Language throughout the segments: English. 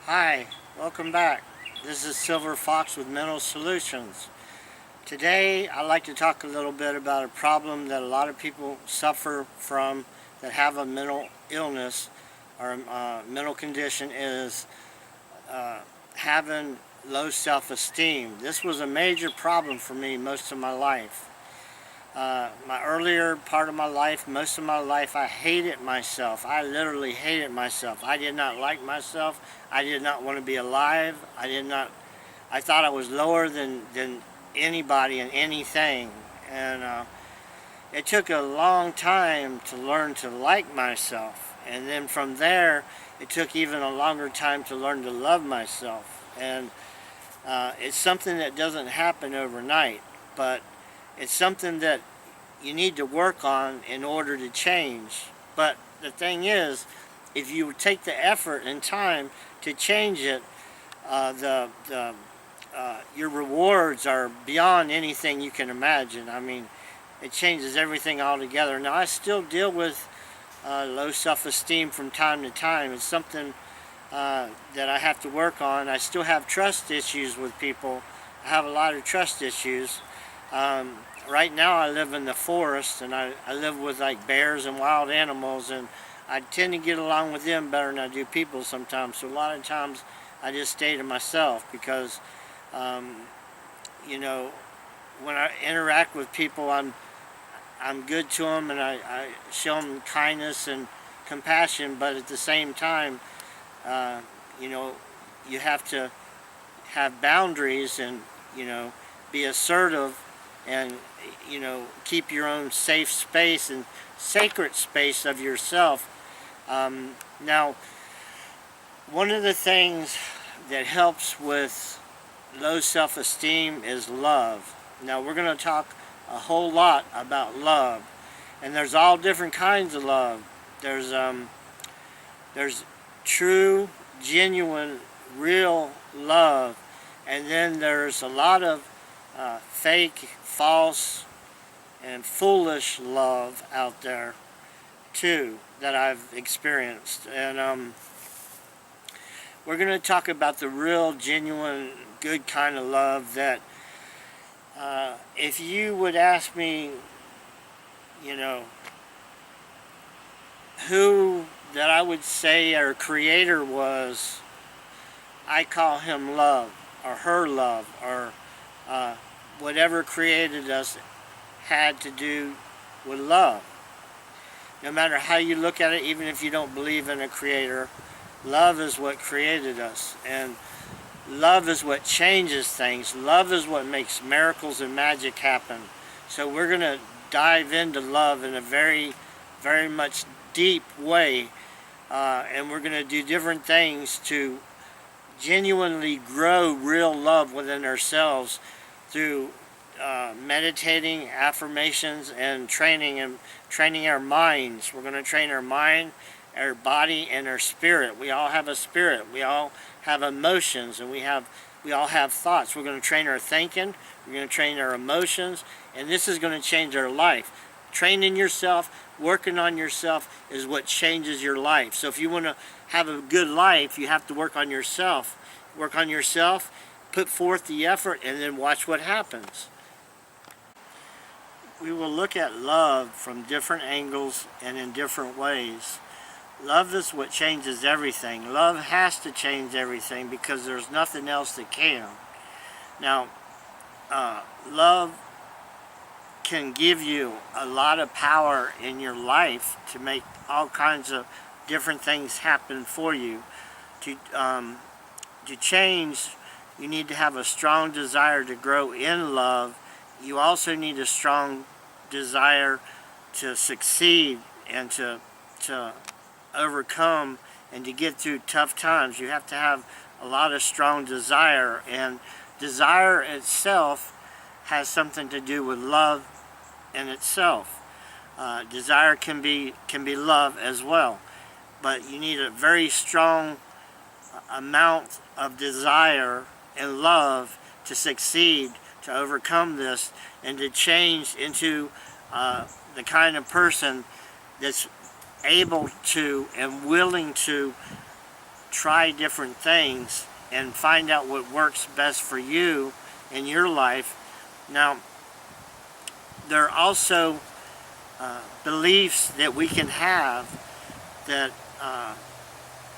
Hi, welcome back. This is Silver Fox with Mental Solutions. Today I'd like to talk a little bit about a problem that a lot of people suffer from that have a mental illness or mental condition is having low self-esteem. This was a major problem for me most of my life. My earlier part of my life, most of my life, I hated myself. I literally hated myself. I did not like myself. I did not want to be alive. I thought I was lower than anybody and anything. And it took a long time to learn to like myself. And then from there, it took even a longer time to learn to love myself. And it's something that doesn't happen overnight, but it's something that you need to work on in order to change. But the thing is, if you take the effort and time to change it, your rewards are beyond anything you can imagine. I mean, it changes everything altogether. Now, I still deal with low self-esteem from time to time. It's something that I have to work on. I still have trust issues with people. I have a lot of trust issues. Right now I live in the forest, and I live with like bears and wild animals, and I tend to get along with them better than I do people sometimes. So a lot of times I just stay to myself because, you know, when I interact with people, I'm good to them, and I show them kindness and compassion. But at the same time, you know, you have to have boundaries and, you know, be assertive and, you know, keep your own safe space and sacred space of yourself. Now, one of the things that helps with low self-esteem is love. Now, we're going to talk a whole lot about love, and there's all different kinds of love. There's true, genuine, real love, and then there's a lot of fake, false, and foolish love out there too that I've experienced. And we're going to talk about the real, genuine, good kind of love that if you would ask me, you know, who that I would say our creator was, I call him love, or her love, or whatever created us had to do with love. No matter how you look at it, even if you don't believe in a creator, love is what created us, and love is what changes things. Love is what makes miracles and magic happen. So we're going to dive into love in a very, very much deep way, and we're going to do different things to genuinely grow real love within ourselves through meditating, affirmations, and training our minds. We're going to train our mind, our body, and our spirit. We all have a spirit. We all have emotions, and we all have thoughts. We're going to train our thinking. We're going to train our emotions, and this is going to change our life. Training yourself, working on yourself is what changes your life. So if you want to have a good life, you have to work on yourself. Work on yourself, put forth the effort, and then watch what happens. We will look at love from different angles and in different ways. Love is what changes everything. Love has to change everything because there's nothing else that can. Now, love can give you a lot of power in your life to make all kinds of different things happen for you. To change, you need to have a strong desire to grow in love. You also need a strong desire to succeed and to overcome and to get through tough times. You have to have a lot of strong desire, and desire itself has something to do with love in itself. Desire can be love as well, but you need a very strong amount of desire and love to succeed, to overcome this, and to change into the kind of person that's able to and willing to try different things and find out what works best for you in your life. Now, there are also beliefs that we can have that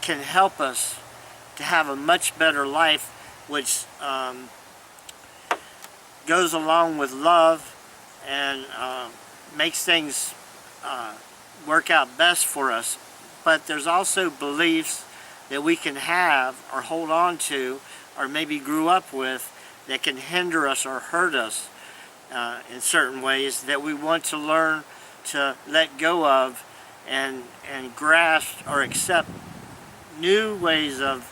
can help us to have a much better life, which goes along with love and makes things work out best for us. But there's also beliefs that we can have or hold on to or maybe grew up with that can hinder us or hurt us in certain ways that we want to learn to let go of and grasp or accept new ways of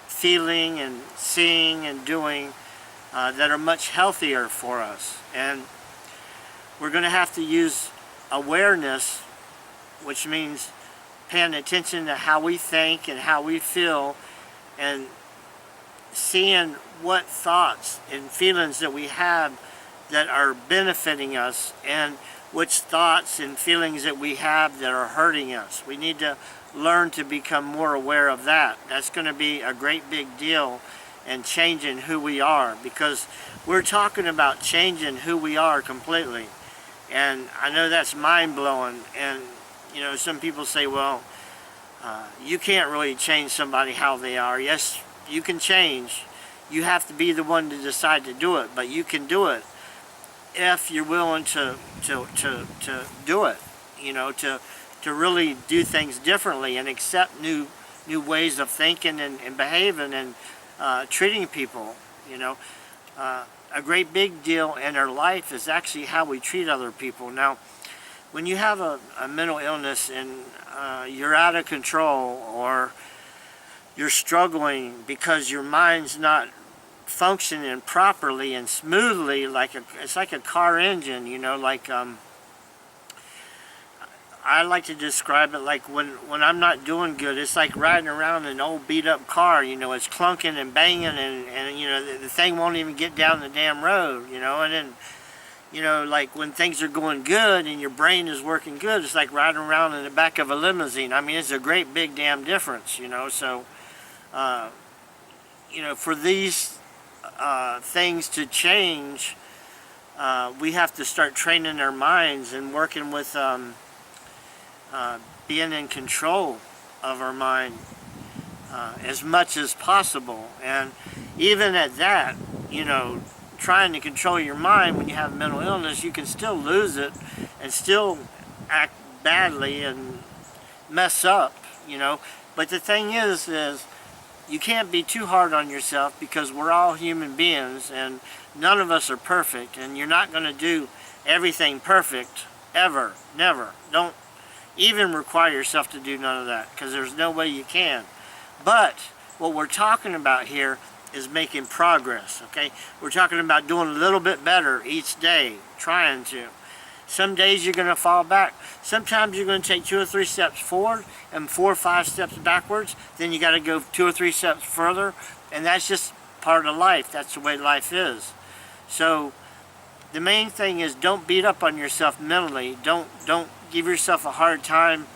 feeling and seeing and doing that are much healthier for us. And we're going to have to use awareness, which means paying attention to how we think and how we feel, and seeing what thoughts and feelings that we have that are benefiting us and which thoughts and feelings that we have that are hurting us. We need to learn to become more aware of that. That's going to be a great big deal in changing who we are, because we're talking about changing who we are completely. And I know that's mind-blowing, and you know, some people say, well, you can't really change somebody how they are. Yes, you can change. You have to be the one to decide to do it, but you can do it if you're willing to do it, you know, to really do things differently and accept new ways of thinking and behaving and treating people, you know. A great big deal in our life is actually how we treat other people. Now, when you have a mental illness and you're out of control, or you're struggling because your mind's not functioning properly and smoothly, it's like a car engine, you know, like I like to describe it like when I'm not doing good, it's like riding around an old beat up car, you know, it's clunking and banging and you know, the thing won't even get down the damn road, you know. And then, you know, like when things are going good and your brain is working good, it's like riding around in the back of a limousine. I mean, it's a great big damn difference, you know. So, you know, for these things to change, we have to start training our minds and working with being in control of our mind as much as possible. And even at that, you know, trying to control your mind when you have mental illness, you can still lose it and still act badly and mess up, you know. But the thing is you can't be too hard on yourself, because we're all human beings and none of us are perfect, and you're not going to do everything perfect ever, never. Don't even require yourself to do none of that, because there's no way you can. But what we're talking about here is making progress, okay? We're talking about doing a little bit better each day, trying to. Some days you're going to fall back. Sometimes you're going to take 2 or 3 steps forward and 4 or 5 steps backwards. Then you got to go 2 or 3 steps further, and that's just part of life. That's the way life is. So the main thing is, don't beat up on yourself mentally. Don't give yourself a hard time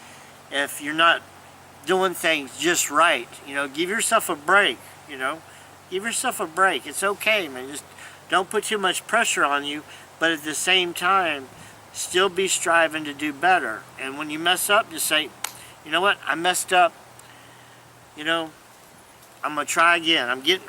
if you're not doing things just right. You know, give yourself a break, you know. Give yourself a break. It's okay, man. Just don't put too much pressure on you, but at the same time, still be striving to do better. And when you mess up, just say, you know what, I messed up. You know, I'm going to try again. You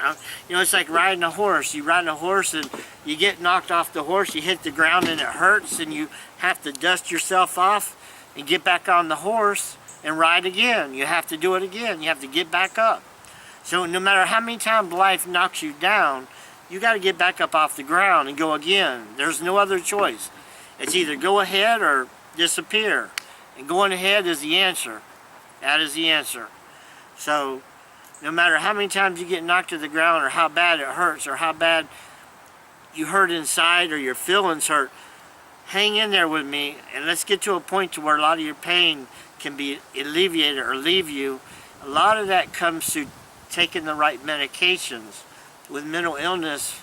know, it's like riding a horse. You ride a horse and you get knocked off the horse, you hit the ground and it hurts, and you have to dust yourself off and get back on the horse and ride again. You have to do it again. You have to get back up. So no matter how many times life knocks you down, you got to get back up off the ground and go again. There's no other choice. It's either go ahead or disappear. And going ahead is the answer. That is the answer. So no matter how many times you get knocked to the ground, or how bad it hurts, or how bad you hurt inside, or your feelings hurt, hang in there with me, and let's get to a point to where a lot of your pain can be alleviated or leave you. A lot of that comes through taking the right medications. With mental illness,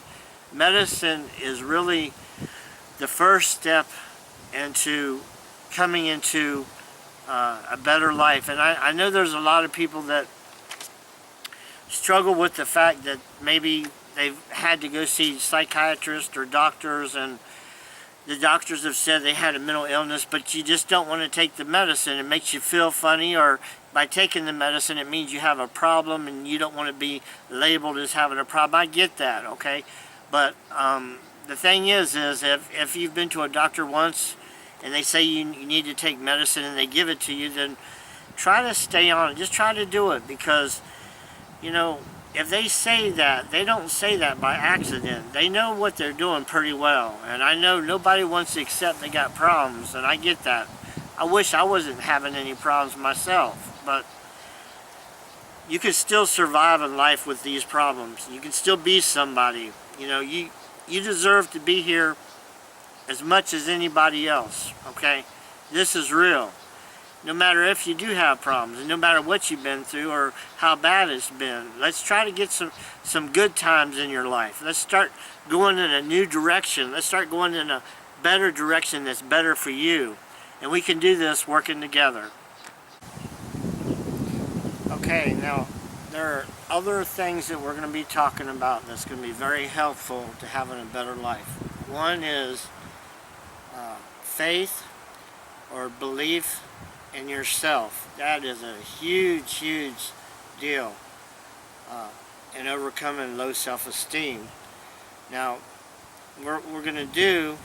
medicine is really the first step into coming into a better life. And I know there's a lot of people that struggle with the fact that maybe they've had to go see psychiatrists or doctors, and the doctors have said they had a mental illness, but you just don't want to take the medicine. It makes you feel funny, or by taking the medicine, it means you have a problem and you don't want to be labeled as having a problem. I get that, okay? But the thing is if you've been to a doctor once and they say you need to take medicine and they give it to you, then try to stay on it. Just try to do it, because, you know, if they say that, they don't say that by accident. They know what they're doing pretty well. And I know nobody wants to accept they got problems, and I get that. I wish I wasn't having any problems myself, but you can still survive in life with these problems. You can still be somebody. You know, you deserve to be here as much as anybody else, okay? This is real. No matter if you do have problems, and no matter what you've been through or how bad it's been, let's try to get some good times in your life. Let's start going in a new direction. Let's start going in a better direction that's better for you. And we can do this working together. Okay, now there are other things that we're going to be talking about that's going to be very helpful to having a better life. One is faith or belief in yourself. That is a huge, huge deal in overcoming low self-esteem. Now, we're going to do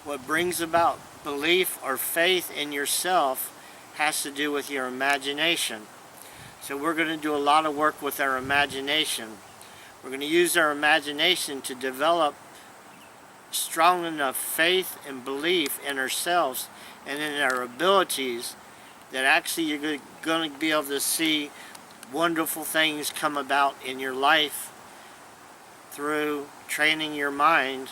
what brings about belief or faith in yourself has to do with your imagination. So we're going to do a lot of work with our imagination. We're going to use our imagination to develop strong enough faith and belief in ourselves and in our abilities that actually you're going to be able to see wonderful things come about in your life through training your mind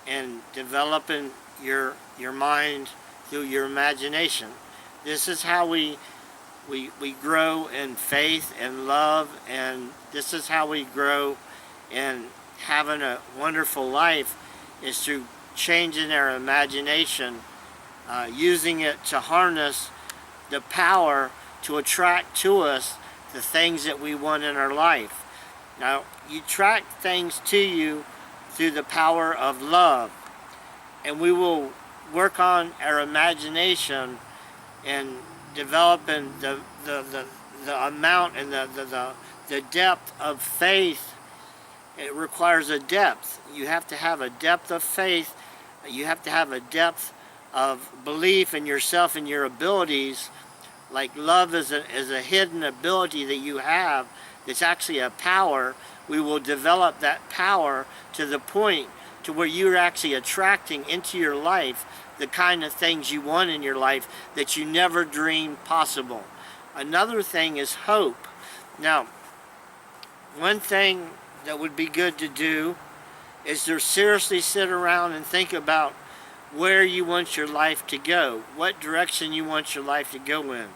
and developing your mind through your imagination. This is how we grow in faith and love, and this is how we grow in having a wonderful life, is through changing our imagination, using it to harness the power to attract to us the things that we want in our life. Now, you attract things to you through the power of love, and we will work on our imagination and developing the amount and the depth of faith. It requires a depth. You have to have a depth of faith. You have to have a depth of belief in yourself and your abilities. Like love is a hidden ability that you have that's actually a power. We will develop that power to the point to where you're actually attracting into your life the kind of things you want in your life that you never dreamed possible. Another thing is hope. Now, one thing that would be good to do is to seriously sit around and think about where you want your life to go, what direction you want your life to go in.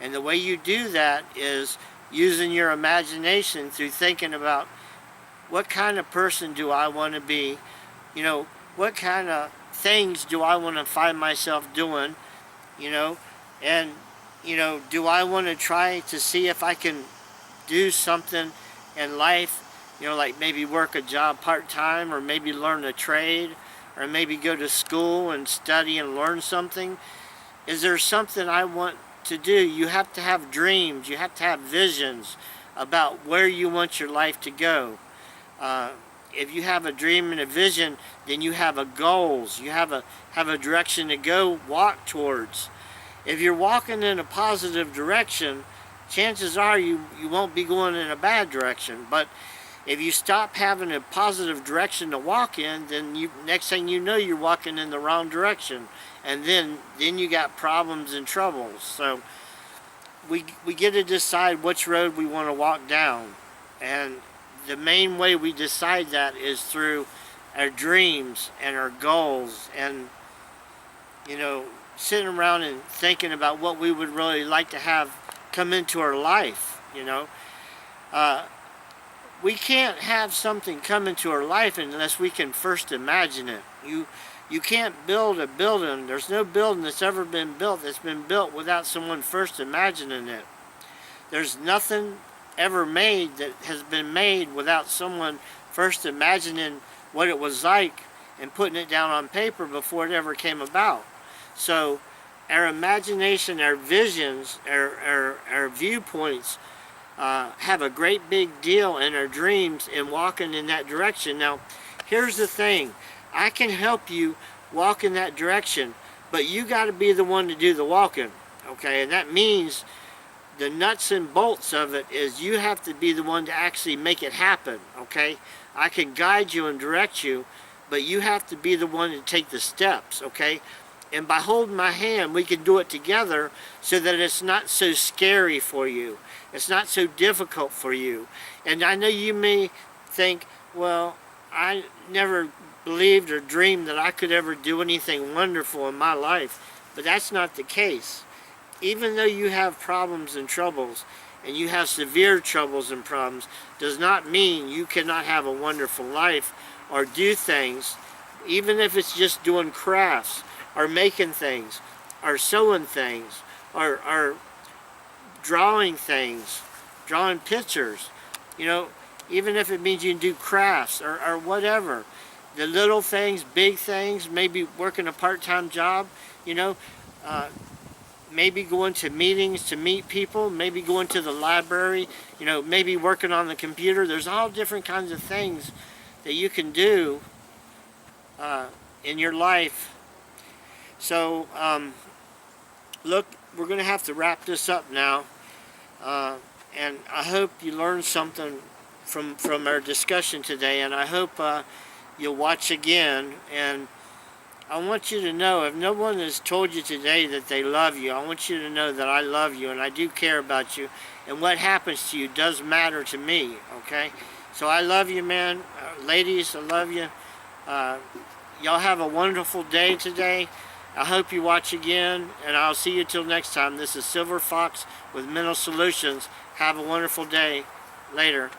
And the way you do that is using your imagination through thinking about what kind of person do I want to be, you know, what kind of things do I want to find myself doing, you know, and, you know, do I want to try to see if I can do something in life, you know, like maybe work a job part-time, or maybe learn a trade, or maybe go to school and study and learn something. Is there something I want to do? You have to have dreams. You have to have visions about where you want your life to go. If you have a dream and a vision, then you have a goals. You have a direction to go walk towards. If you're walking in a positive direction, chances are you won't be going in a bad direction. But if you stop having a positive direction to walk in, then next thing you know, you're walking in the wrong direction, and then you got problems and troubles. So we get to decide which road we want to walk down, and the main way we decide that is through our dreams and our goals, and, you know, sitting around and thinking about what we would really like to have come into our life. You know, we can't have something come into our life unless we can first imagine it. You can't build a building. There's no building that's ever been built that's been built without someone first imagining it. There's nothing ever made that has been made without someone first imagining what it was like and putting it down on paper before it ever came about. So our imagination, our visions, our viewpoints have a great big deal in our dreams and walking in that direction. Now, here's the thing. I can help you walk in that direction, but you got to be the one to do the walking, okay? And that means the nuts and bolts of it is you have to be the one to actually make it happen, okay? I can guide you and direct you, but you have to be the one to take the steps, okay? And by holding my hand, we can do it together so that it's not so scary for you. It's not so difficult for you. And I know you may think, well, I never believed or dreamed that I could ever do anything wonderful in my life. But that's not the case. Even though you have problems and troubles, and you have severe troubles and problems, does not mean you cannot have a wonderful life or do things, even if it's just doing crafts, or making things, or sewing things, or drawing things, drawing pictures, you know, even if it means you can do crafts or whatever. The little things, big things, maybe working a part-time job, you know, maybe going to meetings to meet people, maybe going to the library, you know, maybe working on the computer. There's all different kinds of things that you can do in your life. So, look, we're going to have to wrap this up now. And I hope you learned something from our discussion today. And I hope you'll watch again. And I want you to know, if no one has told you today that they love you, I want you to know that I love you and I do care about you. And what happens to you does matter to me, okay? So I love you, man. Ladies, I love you. Y'all have a wonderful day today. I hope you watch again, and I'll see you till next time. This is Silver Fox with Mental Solutions. Have a wonderful day. Later.